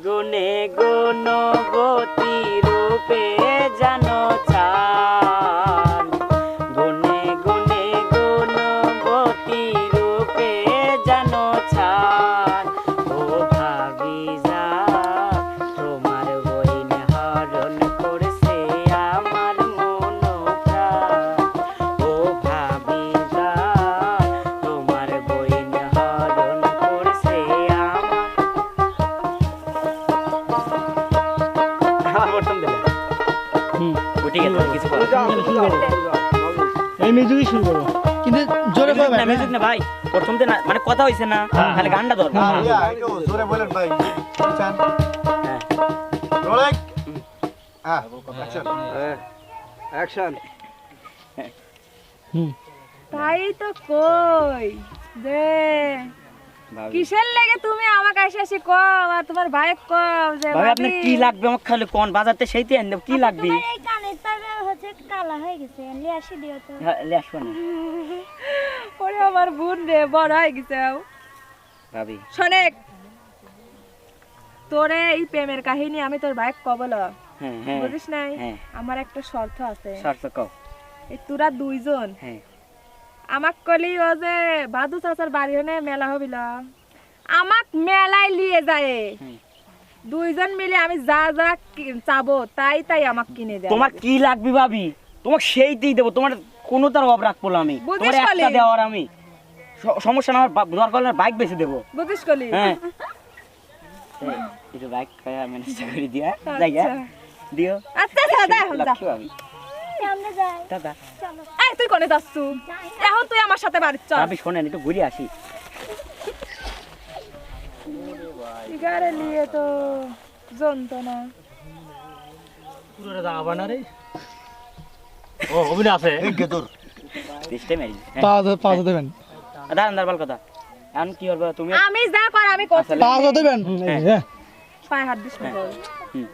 গুনে গুণবতী রূপে জানো চান গুনে গুনে গুণবতী রূপে জানো চান ও ভাবি যা তোমার বইন হরণ করছে আমার মন প্রাণ ও ভাবি যা তোমার বইন হরণ করছে আমার বর্তমান দিলে উঠে গেল কিছু এই মিউজিকই শুরু করো কিন্তু জোরে কইবেন না মিউজিক না ভাই প্রথম দিন মানে কথা হইছে না খালি গানটা ধর জোরে বলেন ভাই বুঝছেন রোলেক হ্যাঁ অ্যাকশন তাই তো কই যে কিসের লাগে তুমি আমাকে এসে কও আর তোমার ভাই কও যে ভাই আপনার কি লাগবে আমাকে খালি কোন বাজারতে সেইতে আন দেব কি লাগবে এই কানের তারে হচ্ছে কালা হয়ে গেছে নিয়ে আসি দিও তো লে আসো না ওরে আমার বোন রে বড় হয়ে গেছে ভাবি শোনেক তোরে এই প্রেমের কাহিনী আমি তোর ভাই কবল হ্যাঁ হ্যাঁ বুঝিস নাই হ্যাঁ আমার একটা শর্ত আছে শর্ত কও এই তোরা দুইজন হ্যাঁ আমাক কলি ও যে বাদু চাচার বাড়ি হনে মেলা হবিল আমাক মেলায় লিয়ে যায় দুইজন মিলে আমি যা যা চাবো তাই তাই আমাক কিনে দেয় তোমার কি লাগবে ভাবি তোমাকে সেইতেই দেব তোমার কোনো তার অভাব রাখবো না আমি বুঝিস তোমার একটা কলি? দেওয়ার আমি সমস্যা না আমার দরকার হলে বাইক বেচে দেবো বুঝিস কলি হ্যাঁ একটু বাইক ম্যানেজ করে দিয়া জায়গা দিও আচ্ছা আচ্ছা দে এখন যা লক্ষ্য আমি আমরা যাই দাদা চলো এই তুই কোনে যাচ্ছু এখন তুই আমার সাথে বাড়ি চল ভাবি শোনেন একটু ঘুরে আসি ইগারে লিয়ে তো যন্ত্রণা পুরোটা যাবা না রে ও অভিনয় আছে চেষ্টা মারি পাঁচ দেবেন দাঁড়ান দাঁড়াল কথা এখন কি করবে তুমি আমি যা কর আমি করছি পাঁচ দেবেন পায়ে হাত দিস না বল। হুম